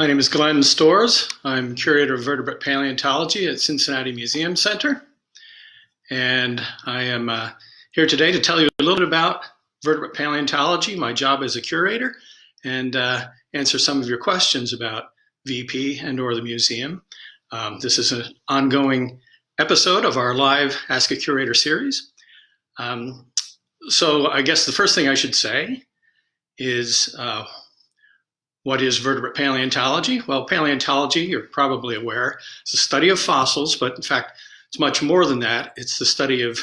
My name is Glenn Storrs. I'm Curator of Vertebrate Paleontology at Cincinnati Museum Center. And I am here today to tell you a little bit about vertebrate paleontology, my job as a curator, and answer some of your questions about VP and or the museum. This is an ongoing episode of our live Ask a Curator series. So I guess the first thing I should say is what is vertebrate paleontology? Well, paleontology, you're probably aware, is the study of fossils, but in fact, it's much more than that. It's the study of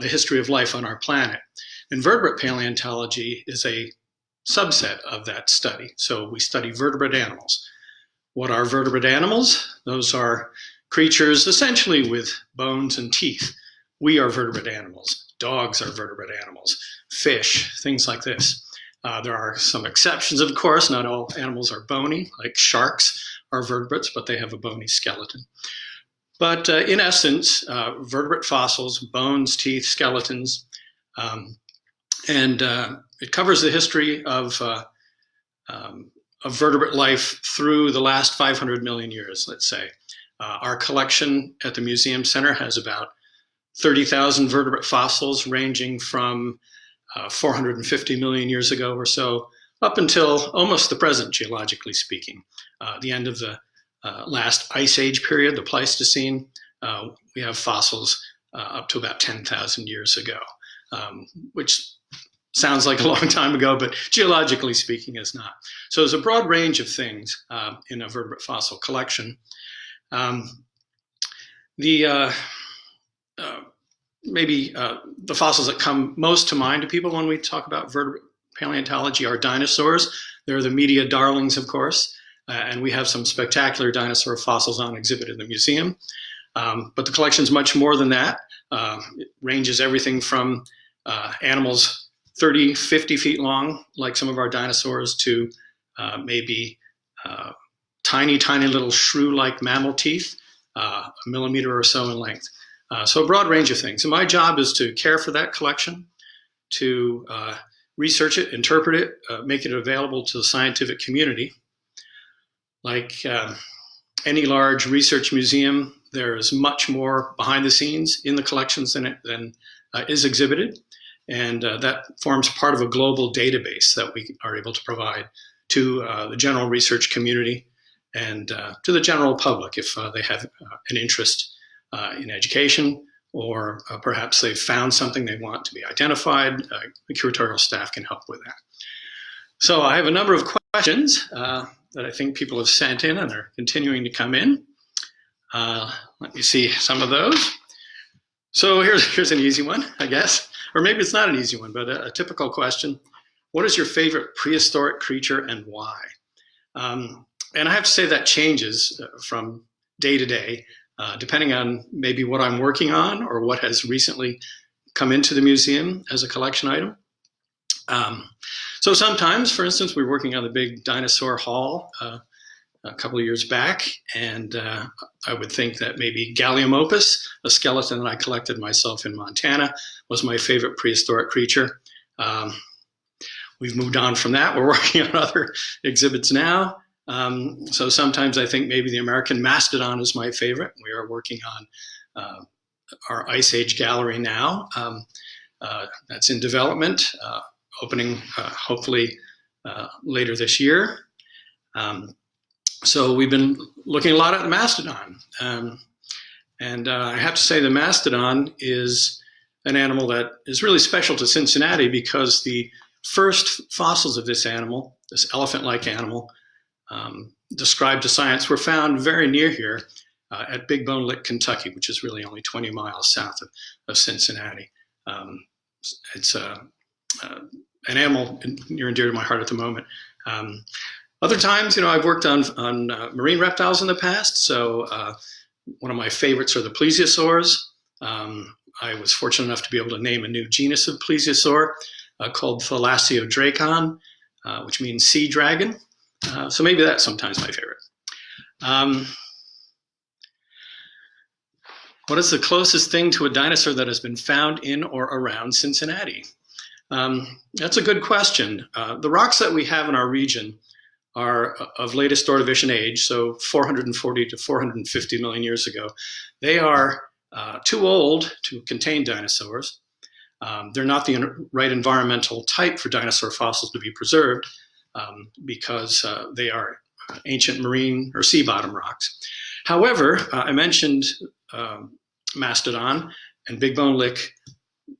the history of life on our planet. And vertebrate paleontology is a subset of that study. So we study vertebrate animals. What are vertebrate animals? Those are creatures essentially with bones and teeth. We are vertebrate animals. Dogs are vertebrate animals. Fish, things like this. There are some exceptions, of course. Not all animals are bony, like sharks are vertebrates, but they have a bony skeleton. But in essence, vertebrate fossils, bones, teeth, skeletons, and it covers the history of vertebrate life through the last 500 million years, let's say. Our collection at the Museum Center has about 30,000 vertebrate fossils ranging from 450 million years ago or so, up until almost the present, geologically speaking. The end of the last ice age period, the Pleistocene, we have fossils up to about 10,000 years ago, which sounds like a long time ago, but geologically speaking is not. So there's a broad range of things in a vertebrate fossil collection. Maybe the fossils that come most to mind to people when we talk about vertebrate paleontology are dinosaurs. They're the media darlings, of course, and we have some spectacular dinosaur fossils on exhibit in the museum. But the collection's much more than that. It ranges everything from animals 30, 50 feet long, like some of our dinosaurs, to maybe tiny, tiny little shrew-like mammal teeth, a millimeter or so in length. So a broad range of things. And my job is to care for that collection, to research it, interpret it, make it available to the scientific community. Like any large research museum, there is much more behind the scenes in the collections than is exhibited. And that forms part of a global database that we are able to provide to the general research community and to the general public if they have an interest in education, or perhaps they've found something they want to be identified. The curatorial staff can help with that. So I have a number of questions that I think people have sent in and are continuing to come in. Let me see some of those. So here's an easy one, I guess. Or maybe it's not an easy one, but a typical question. What is your favorite prehistoric creature and why? And I have to say that changes from day to day. Depending on maybe what I'm working on or what has recently come into the museum as a collection item. So sometimes, for instance, we're working on the big dinosaur hall a couple of years back, and I would think that maybe Gallimiopus, a skeleton that I collected myself in Montana, was my favorite prehistoric creature. We've moved on from that. We're working on other exhibits now. So sometimes I think maybe the American Mastodon is my favorite. We are working on our Ice Age gallery now. That's in development, opening hopefully later this year. So we've been looking a lot at the Mastodon. And I have to say the Mastodon is an animal that is really special to Cincinnati because the first fossils of this animal, this elephant-like animal, described to science, were found very near here at Big Bone Lick, Kentucky, which is really only 20 miles south of Cincinnati. It's an animal near and dear to my heart at the moment. Other times, I've worked on marine reptiles in the past. So one of my favorites are the plesiosaurs. I was fortunate enough to be able to name a new genus of plesiosaur called Thalassiodracon, which means sea dragon. So maybe that's sometimes my favorite. What is the closest thing to a dinosaur that has been found in or around Cincinnati? That's a good question. The rocks that we have in our region are of latest Ordovician age, so 440 to 450 million years ago. They are too old to contain dinosaurs. They're not the right environmental type for dinosaur fossils to be preserved because they are ancient marine or sea bottom rocks. However, I mentioned Mastodon and Big Bone Lick.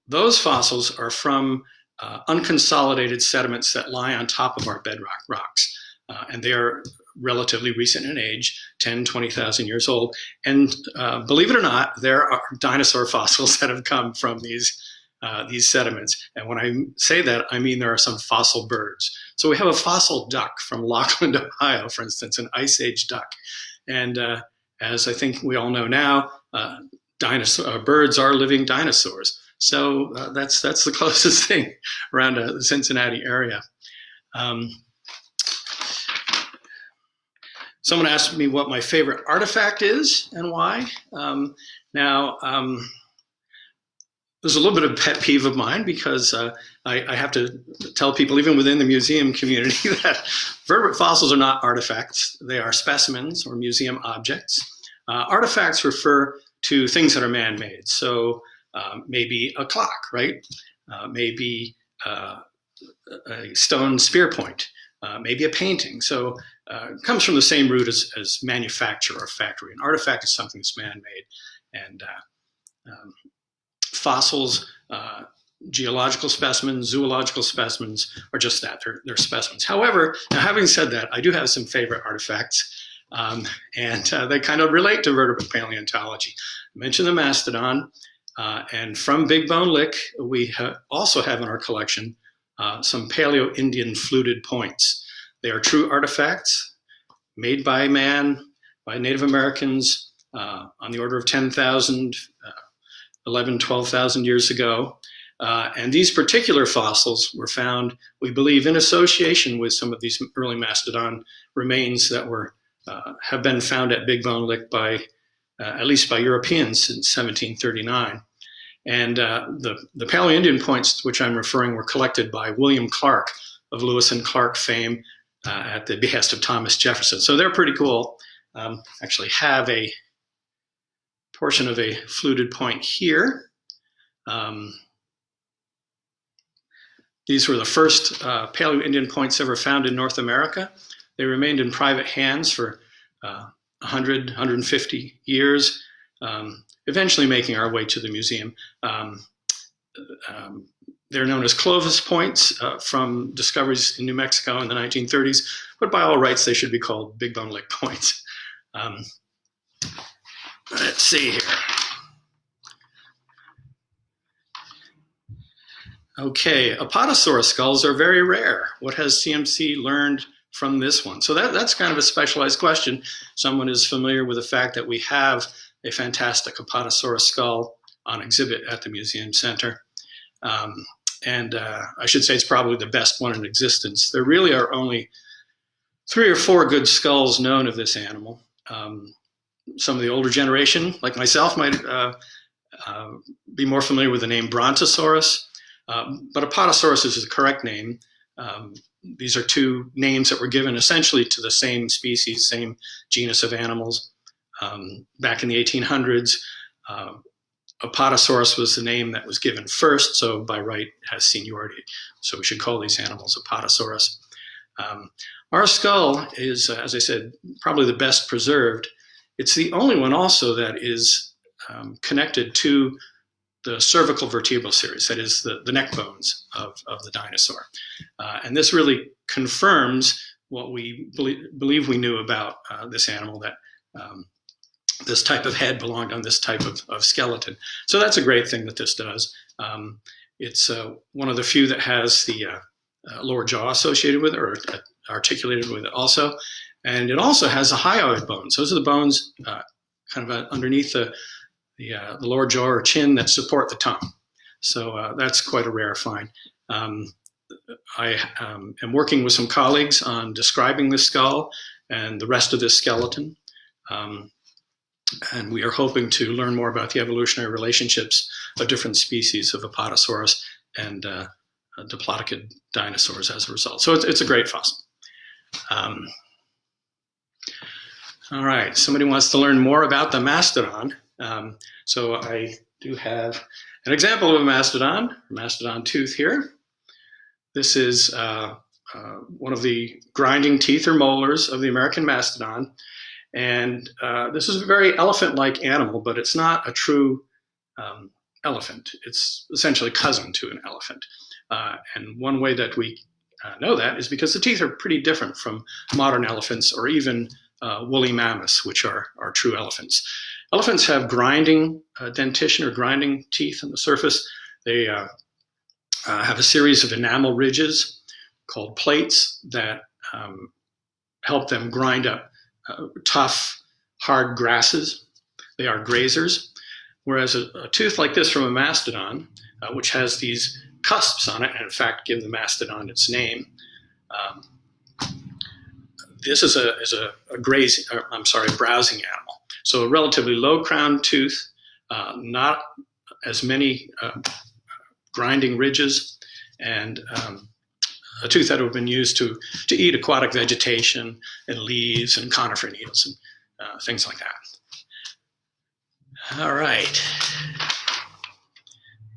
Those fossils are from unconsolidated sediments that lie on top of our bedrock rocks. And they are relatively recent in age, 10, 20,000 years old. And believe it or not, there are dinosaur fossils that have come from these sediments. And when I say that, I mean there are some fossil birds. So we have a fossil duck from Lockland, Ohio, for instance, an Ice Age duck. And as I think we all know now, birds are living dinosaurs. So that's the closest thing around the Cincinnati area. Someone asked me what my favorite artifact is and why. There's a little bit of a pet peeve of mine because I have to tell people, even within the museum community, that vertebrate fossils are not artifacts. They are specimens or museum objects. Artifacts refer to things that are man-made. So maybe a clock, right? Maybe a stone spear point, maybe a painting. So it comes from the same root as manufacture or factory. An artifact is something that's man-made. And fossils, geological specimens, zoological specimens are just that. They're specimens. However, now having said that, I do have some favorite artifacts, and they kind of relate to vertebrate paleontology. I mentioned the Mastodon, and from Big Bone Lick, we also have in our collection some Paleo-Indian fluted points. They are true artifacts made by man, by Native Americans on the order of 10,000, 11, 12,000 years ago. And these particular fossils were found, we believe, in association with some of these early Mastodon remains that have been found at Big Bone Lick at least by Europeans since 1739. And the Paleo-Indian points, which I'm referring, were collected by William Clark of Lewis and Clark fame at the behest of Thomas Jefferson. So they're pretty cool. Actually have a portion of a fluted point here. These were the first Paleo-Indian points ever found in North America. They remained in private hands for 100, 150 years, eventually making our way to the museum. They're known as Clovis points from discoveries in New Mexico in the 1930s, but by all rights, they should be called Big Bone Lick points. Let's see here. Okay, Apatosaurus skulls are very rare. What has CMC learned from this one? So that's kind of a specialized question. Someone is familiar with the fact that we have a fantastic Apatosaurus skull on exhibit at the Museum Center. And I should say it's probably the best one in existence. There really are only 3 or 4 good skulls known of this animal. Some of the older generation, like myself, might be more familiar with the name Brontosaurus, but Apatosaurus is the correct name. These are 2 names that were given essentially to the same species, same genus of animals. Back in the 1800s, Apatosaurus was the name that was given first, so by right has seniority. So we should call these animals Apatosaurus. Our skull is, as I said, probably the best preserved. It's the only one also that is connected to the cervical vertebral series, that is the neck bones of the dinosaur. And this really confirms what we believe we knew about this animal, that this type of head belonged on this type of skeleton. So that's a great thing that this does. It's one of the few that has the lower jaw associated with it, or articulated with it also. And it also has the hyoid bones. Those are the bones kind of underneath the lower jaw or chin that support the tongue. So that's quite a rare find. I am working with some colleagues on describing the skull and the rest of this skeleton. And we are hoping to learn more about the evolutionary relationships of different species of Apatosaurus and diplodocid dinosaurs as a result. So it's a great fossil. Um, all right, somebody wants to learn more about the Mastodon. So I do have an example of a Mastodon tooth here. This is one of the grinding teeth or molars of the American Mastodon. And this is a very elephant-like animal, but it's not a true elephant. It's essentially cousin to an elephant. And one way that we know that is because the teeth are pretty different from modern elephants or even woolly mammoths, which are true elephants. Elephants have grinding dentition or grinding teeth on the surface. They have a series of enamel ridges called plates that help them grind up tough, hard grasses. They are grazers. Whereas a tooth like this from a mastodon, which has these cusps on it, and in fact give the mastodon its name, this is a browsing animal. So a relatively low crowned tooth, not as many grinding ridges, and a tooth that would have been used to eat aquatic vegetation and leaves and conifer needles and things like that. All right.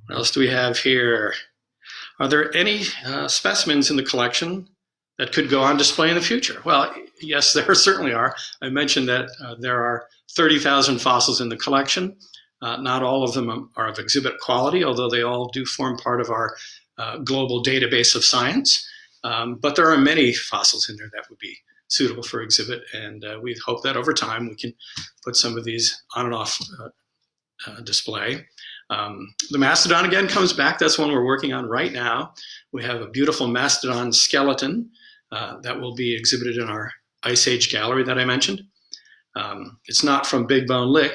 What else do we have here? Are there any specimens in the collection that could go on display in the future? Well, yes, there certainly are. I mentioned that there are 30,000 fossils in the collection. Not all of them are of exhibit quality, although they all do form part of our global database of science. But there are many fossils in there that would be suitable for exhibit, and we hope that over time we can put some of these on and off display. The mastodon again comes back. That's one we're working on right now. We have a beautiful mastodon skeleton that will be exhibited in our Ice Age gallery that I mentioned. It's not from Big Bone Lick,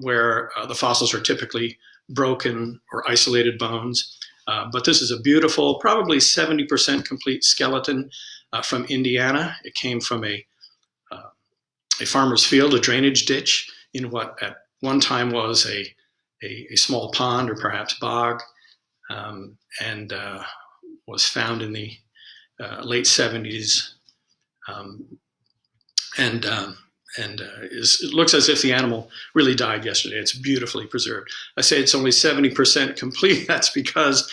where the fossils are typically broken or isolated bones. But this is a beautiful, probably 70% complete skeleton from Indiana. It came from a farmer's field, a drainage ditch in what at one time was a small pond or perhaps bog, and was found in the late 70s. It looks as if the animal really died yesterday. It's beautifully preserved. I say it's only 70% complete. That's because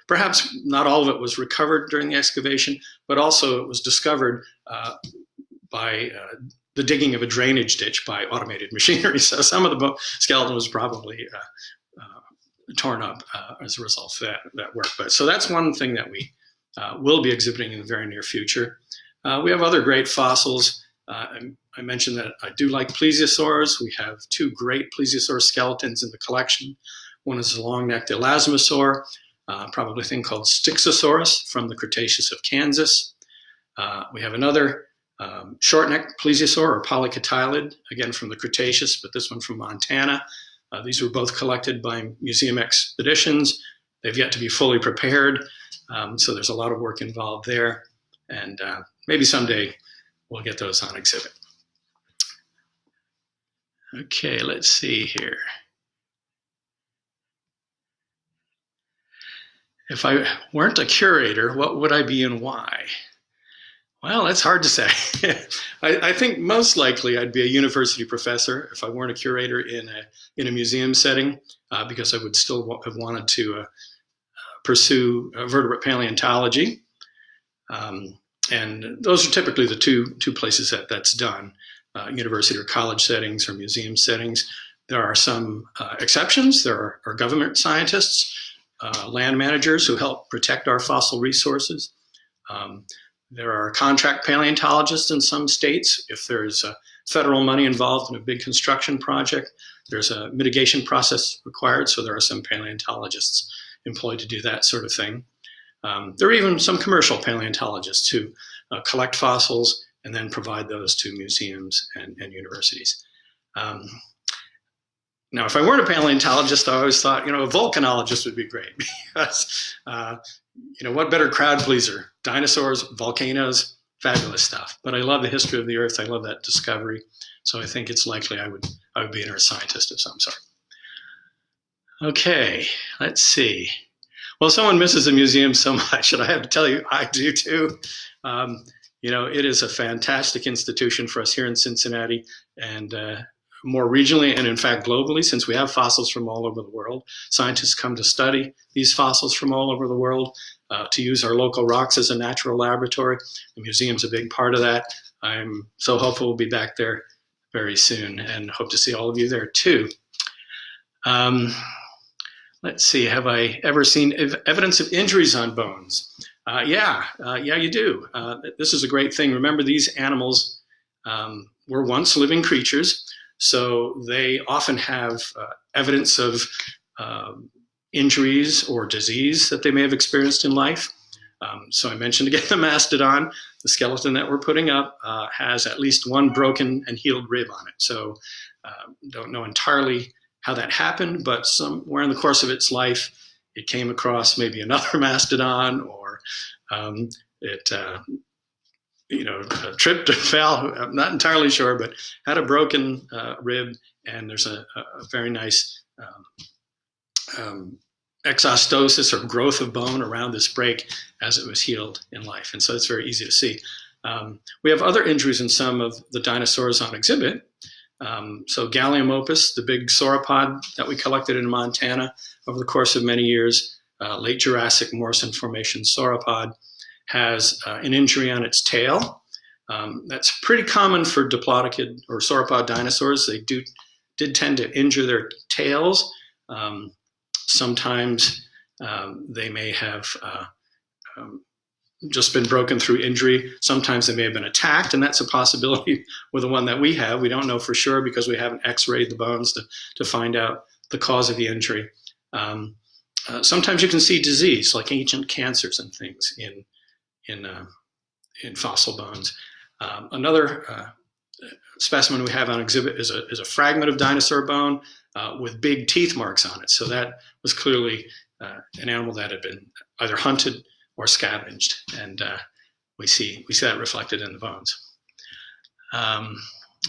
perhaps not all of it was recovered during the excavation, but also it was discovered by the digging of a drainage ditch by automated machinery. So some of the skeleton was probably torn up as a result of that work. But so that's one thing that we will be exhibiting in the very near future. We have other great fossils. I mentioned that I do like plesiosaurs. We have two great plesiosaur skeletons in the collection. One is a long-necked elasmosaur, probably a thing called Styxosaurus from the Cretaceous of Kansas. We have another short-necked plesiosaur or polycotylid, again from the Cretaceous, but this one from Montana. These were both collected by museum expeditions. They've yet to be fully prepared, so there's a lot of work involved there. And maybe someday we'll get those on exhibit. Okay, let's see here. If I weren't a curator, what would I be and why? Well, that's hard to say. I think most likely I'd be a university professor if I weren't a curator in a museum setting, because I would still have wanted to pursue vertebrate paleontology. And those are typically the two places that's done, university or college settings or museum settings. There are some exceptions. There are government scientists, land managers who help protect our fossil resources. There are contract paleontologists in some states. If there's federal money involved in a big construction project, there's a mitigation process required, so there are some paleontologists employed to do that sort of thing. There are even some commercial paleontologists who collect fossils and then provide those to museums and universities. Now, if I weren't a paleontologist, I always thought, a volcanologist would be great because, what better crowd pleaser? Dinosaurs, volcanoes, fabulous stuff. But I love the history of the Earth. I love that discovery. So I think it's likely I would be an earth scientist of some sort. Okay, let's see. Well, someone misses a museum so much, and I have to tell you, I do too. it is a fantastic institution for us here in Cincinnati and more regionally and in fact globally, since we have fossils from all over the world. Scientists come to study these fossils from all over the world, to use our local rocks as a natural laboratory. The museum's a big part of that. I'm so hopeful we'll be back there very soon and hope to see all of you there too. Let's see, have I ever seen evidence of injuries on bones? Yeah, you do. This is a great thing. Remember, these animals were once living creatures, so they often have evidence of injuries or disease that they may have experienced in life. So I mentioned again the Mastodon. The skeleton that we're putting up has at least one broken and healed rib on it. So don't know entirely how that happened, but somewhere in the course of its life, it came across maybe another Mastodon, or it tripped or fell. I'm not entirely sure, but had a broken rib, and there's a very nice exostosis or growth of bone around this break as it was healed in life. And so it's very easy to see. We have other injuries in some of the dinosaurs on exhibit. So Gallimiopus, the big sauropod that we collected in Montana over the course of many years, late Jurassic Morrison Formation sauropod, has an injury on its tail. That's pretty common for diplodocid or sauropod dinosaurs. They did tend to injure their tails. Sometimes they may have just been broken through injury. Sometimes they may have been attacked, and that's a possibility with the one that we have. We don't know for sure because we haven't x-rayed the bones to find out the cause of the injury. Sometimes you can see disease, like ancient cancers and things in fossil bones. Another specimen we have on exhibit is a fragment of dinosaur bone with big teeth marks on it. So that was clearly an animal that had been either hunted or scavenged, and we see that reflected in the bones.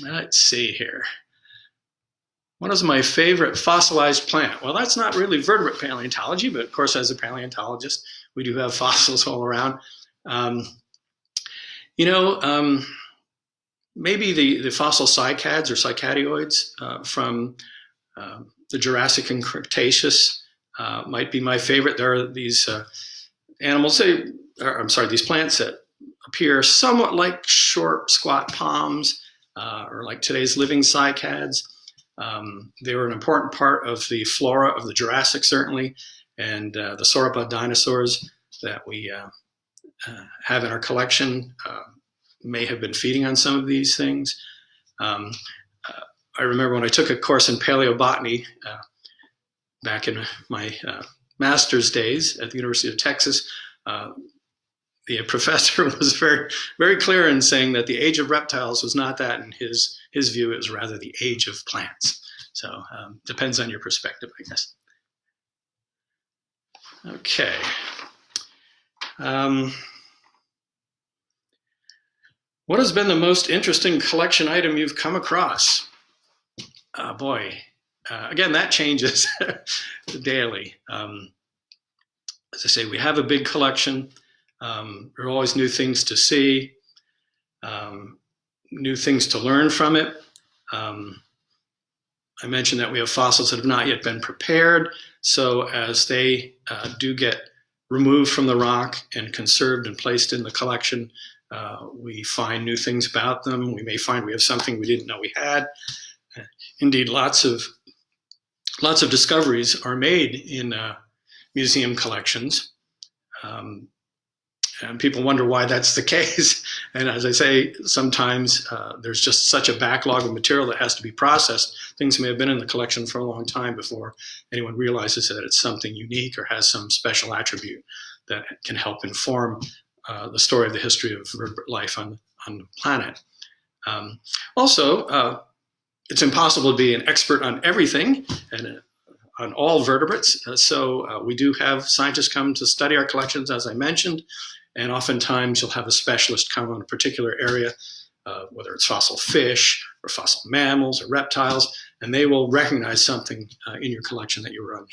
Let's see here. What is my favorite fossilized plant? Well, that's not really vertebrate paleontology, but of course, as a paleontologist, we do have fossils all around. Maybe the fossil cycads or cycadioids from the Jurassic and Cretaceous might be my favorite. There are these animals, these plants that appear somewhat like short, squat palms, or like today's living cycads. They were an important part of the flora of the Jurassic, certainly, and the sauropod dinosaurs that we have in our collection may have been feeding on some of these things. I remember when I took a course in paleobotany back in my master's days at the University of Texas, the professor was very, very clear in saying that the age of reptiles was not that in his view, it was rather the age of plants. So depends on your perspective, I guess. Okay. What has been the most interesting collection item you've come across? Again, that changes daily. As I say, we have a big collection. There are always new things to see, new things to learn from it. I mentioned that we have fossils that have not yet been prepared. So as they do get removed from the rock and conserved and placed in the collection, we find new things about them. We may find we have something we didn't know we had. Indeed, lots of discoveries are made in museum collections. And people wonder why that's the case. And as I say, sometimes there's just such a backlog of material that has to be processed. Things may have been in the collection for a long time before anyone realizes that it's something unique or has some special attribute that can help inform the story of the history of vertebrate life on the planet. Also, it's impossible to be an expert on everything and on all vertebrates. So we do have scientists come to study our collections, as I mentioned, and oftentimes you'll have a specialist come on a particular area, whether it's fossil fish or fossil mammals or reptiles, and they will recognize something in your collection that you were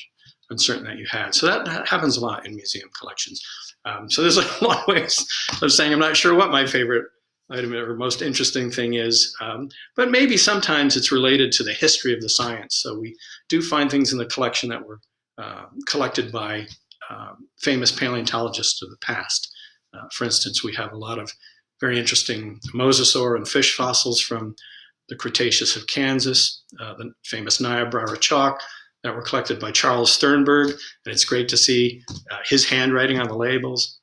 uncertain that you had. So that happens a lot in museum collections. So there's a long ways of saying I'm not sure what my favorite item or most interesting thing is, but maybe sometimes it's related to the history of the science. So we do find things in the collection that were collected by famous paleontologists of the past. For instance, we have a lot of very interesting mosasaur and fish fossils from the Cretaceous of Kansas, the famous Niobrara chalk that were collected by Charles Sternberg, and it's great to see his handwriting on the labels.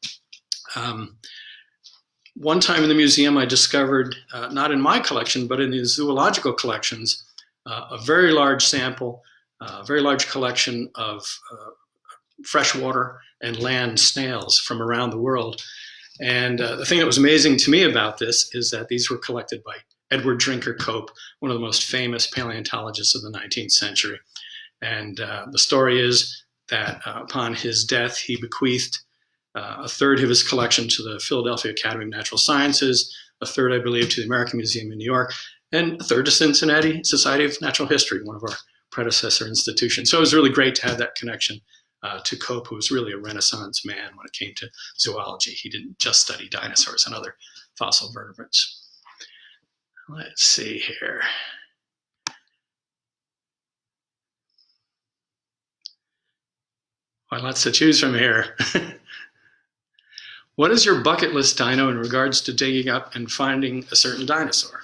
One time in the museum, I discovered, not in my collection, but in the zoological collections, a very large sample, a very large collection of freshwater and land snails from around the world. And the thing that was amazing to me about this is that these were collected by Edward Drinker Cope, one of the most famous paleontologists of the 19th century. And the story is that upon his death, he bequeathed a third of his collection to the Philadelphia Academy of Natural Sciences, a third, I believe, to the American Museum in New York, and a third to Cincinnati Society of Natural History, one of our predecessor institutions. So it was really great to have that connection to Cope, who was really a Renaissance man when it came to zoology. He didn't just study dinosaurs and other fossil vertebrates. Let's see here. Well, lots to choose from here. What is your bucket list dino in regards to digging up and finding a certain dinosaur?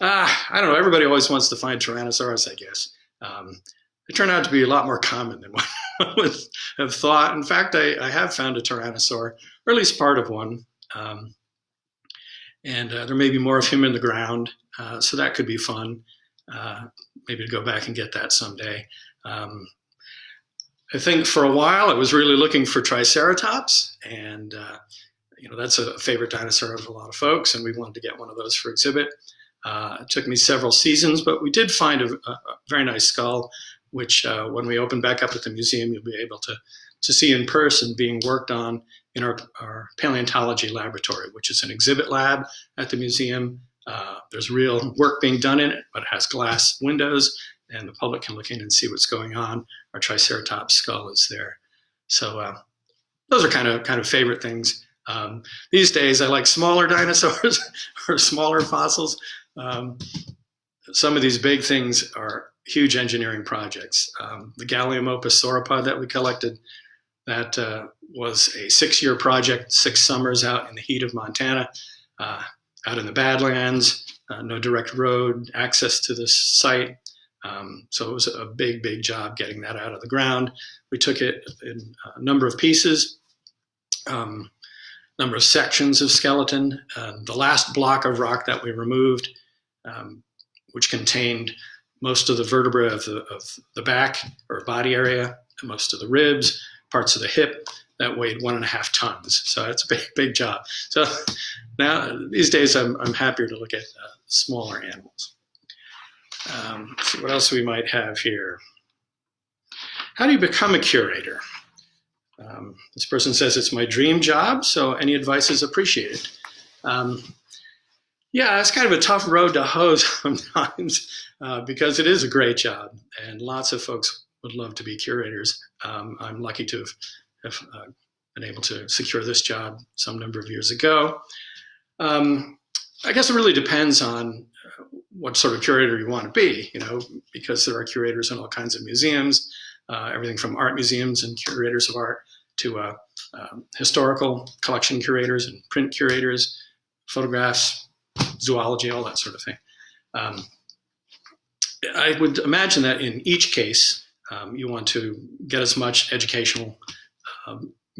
I don't know. Everybody always wants to find Tyrannosaurus, I guess. They turn out to be a lot more common than what I would have thought. In fact, I have found a Tyrannosaur, or at least part of one. And there may be more of him in the ground, so that could be fun. Maybe to go back and get that someday. I think for a while I was really looking for Triceratops, and that's a favorite dinosaur of a lot of folks, and we wanted to get one of those for exhibit. It took me several seasons, but we did find a very nice skull, which when we open back up at the museum, you'll be able to see in person being worked on in our paleontology laboratory, which is an exhibit lab at the museum. There's real work being done in it, but it has glass windows, and the public can look in and see what's going on. Our Triceratops skull is there. So those are kind of favorite things. These days, I like smaller dinosaurs or smaller fossils. Some of these big things are huge engineering projects. The Gallimiopus sauropod that we collected, that was a 6-year project, 6 summers out in the heat of Montana, out in the Badlands, no direct road access to this site. So it was a big, big job getting that out of the ground. We took it in a number of pieces, number of sections of skeleton. The last block of rock that we removed, which contained most of the vertebrae of the back or body area, and most of the ribs, parts of the hip, that weighed 1.5 tons. So it's a big, big job. So now these days I'm happier to look at smaller animals. Let's see what else we might have here. How do you become a curator? This person says it's my dream job, so any advice is appreciated. Yeah, it's kind of a tough road to hoe sometimes because it is a great job, and lots of folks would love to be curators. I'm lucky to have been able to secure this job some number of years ago. I guess it really depends on what sort of curator you want to be, because there are curators in all kinds of museums, everything from art museums and curators of art to historical collection curators and print curators, photographs, zoology, all that sort of thing. I would imagine that in each case, you want to get as much educational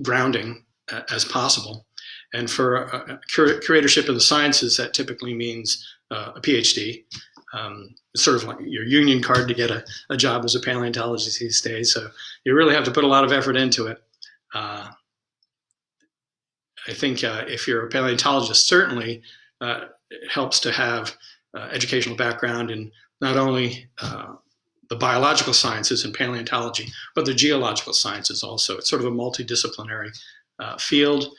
grounding as possible. And for curatorship in the sciences, that typically means a PhD. It's sort of like your union card to get a job as a paleontologist these days. So you really have to put a lot of effort into it. I think if you're a paleontologist, certainly it helps to have educational background in not only the biological sciences and paleontology, but the geological sciences also. It's sort of a multidisciplinary field.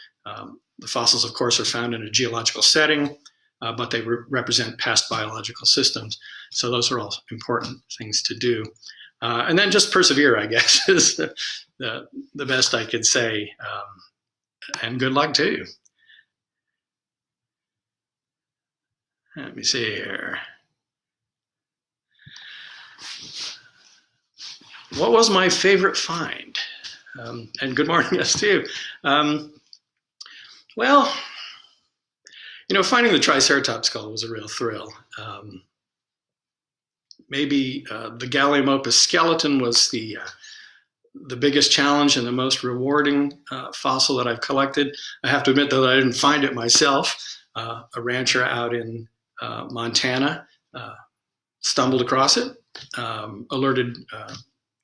The fossils, of course, are found in a geological setting, but they represent past biological systems. So those are all important things to do. And then just persevere, I guess, is the best I could say. And good luck to you. Let me see here. What was my favorite find? And good morning, yes, to you. Well, you know, finding the Triceratops skull was a real thrill. Maybe the Gallimiopus skeleton was the biggest challenge and the most rewarding fossil that I've collected. I have to admit, though, that I didn't find it myself. A rancher out in Montana stumbled across it, alerted a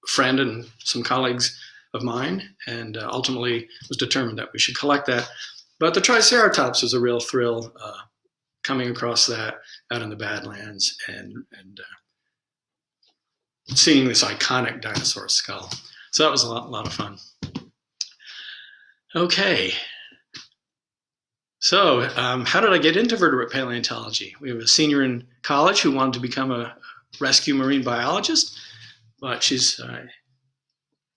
friend and some colleagues of mine, and ultimately was determined that we should collect that. But the Triceratops was a real thrill, coming across that out in the Badlands and seeing this iconic dinosaur skull. So that was a lot of fun. Okay. So how did I get into vertebrate paleontology? We have a senior in college who wanted to become a rescue marine biologist, but she's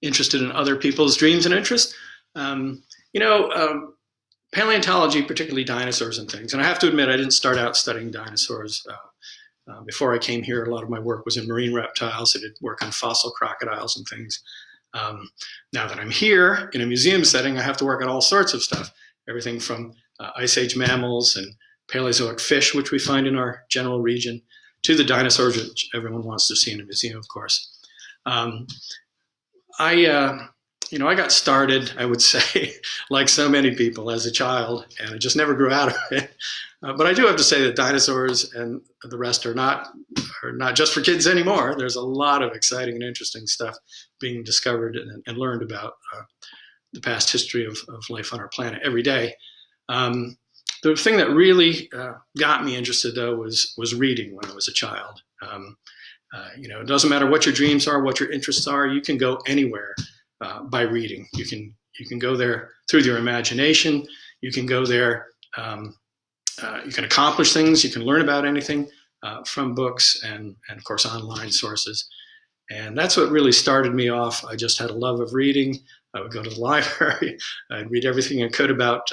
interested in other people's dreams and interests. Paleontology, particularly dinosaurs and things. And I have to admit, I didn't start out studying dinosaurs. Before I came here, a lot of my work was in marine reptiles. I did work on fossil crocodiles and things. Now that I'm here in a museum setting, I have to work on all sorts of stuff. Everything from Ice Age mammals and Paleozoic fish, which we find in our general region, to the dinosaurs, which everyone wants to see in a museum, of course. I got started, I would say, like so many people as a child, and I just never grew out of it. But I do have to say that dinosaurs and the rest are not just for kids anymore. There's a lot of exciting and interesting stuff being discovered and learned about the past history of life on our planet every day. The thing that really got me interested, though, was reading when I was a child. It doesn't matter what your dreams are, what your interests are. You can go anywhere by reading. You can go there through your imagination. You can go there. You can accomplish things. You can learn about anything from books and of course online sources. And that's what really started me off. I just had a love of reading. I would go to the library. I'd read everything I could about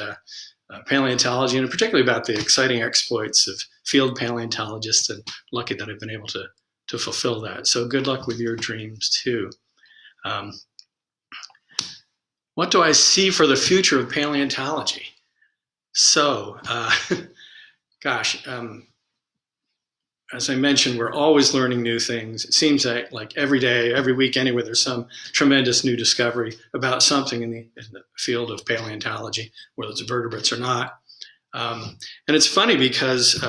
paleontology, and particularly about the exciting exploits of field paleontologists, and lucky that I've been able to fulfill that. So good luck with your dreams too. What do I see for the future of paleontology? So, as I mentioned, we're always learning new things. It seems like every day, every week anyway, there's some tremendous new discovery about something in the field of paleontology, whether it's vertebrates or not. And it's funny because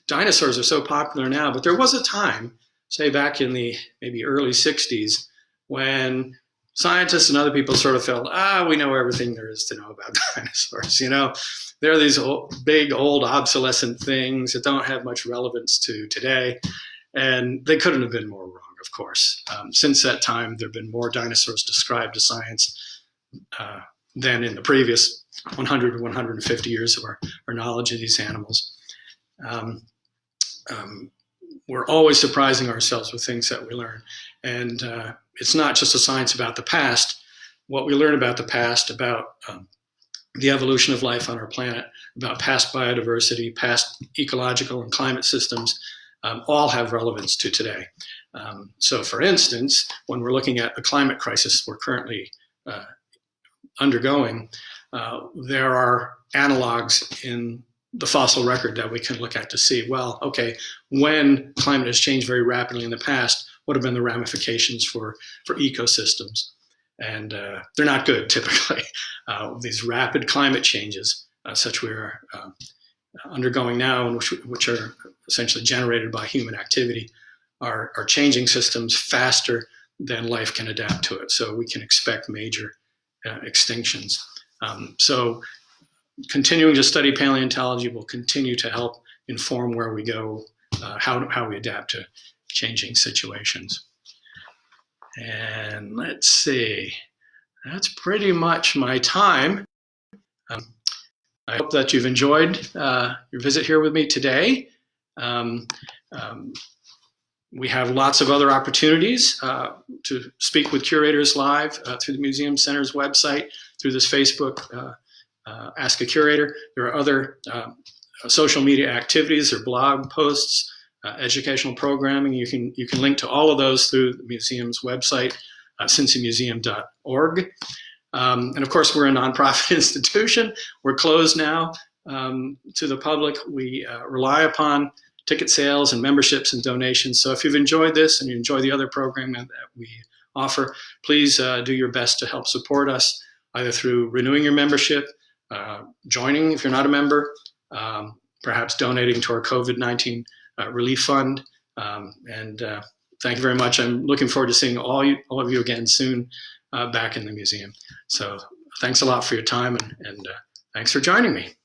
dinosaurs are so popular now, but there was a time, say back in the maybe early 60s, when scientists and other people sort of felt, we know everything there is to know about dinosaurs. They're these big, old, obsolescent things that don't have much relevance to today. And they couldn't have been more wrong, of course. Since that time, there have been more dinosaurs described to science than in the previous 100 or 150 years of our knowledge of these animals. We're always surprising ourselves with things that we learn. And it's not just a science about the past. What we learn about the past, about the evolution of life on our planet, about past biodiversity, past ecological and climate systems, all have relevance to today. So for instance, when we're looking at the climate crisis we're currently undergoing, there are analogs in the fossil record that we can look at to see, well, okay, when climate has changed very rapidly in the past, what have been the ramifications for ecosystems? And they're not good, typically. These rapid climate changes, such we are undergoing now, and which are essentially generated by human activity, are changing systems faster than life can adapt to it. So we can expect major extinctions. So continuing to study paleontology will continue to help inform where we go, how we adapt to changing situations. And let's see, that's pretty much my time. I hope that you've enjoyed your visit here with me today. We have lots of other opportunities to speak with curators live through the Museum Center's website, through this Facebook Ask a Curator. There are other social media activities or blog posts, educational programming. You can link to all of those through the museum's website, cincymuseum.org. And of course, we're a nonprofit institution. We're closed now to the public. We rely upon ticket sales and memberships and donations. So if you've enjoyed this and you enjoy the other programming that we offer, please do your best to help support us, either through renewing your membership, joining if you're not a member, perhaps donating to our COVID-19 relief fund. And thank you very much. I'm looking forward to seeing all of you again soon back in the museum. So thanks a lot for your time, and thanks for joining me.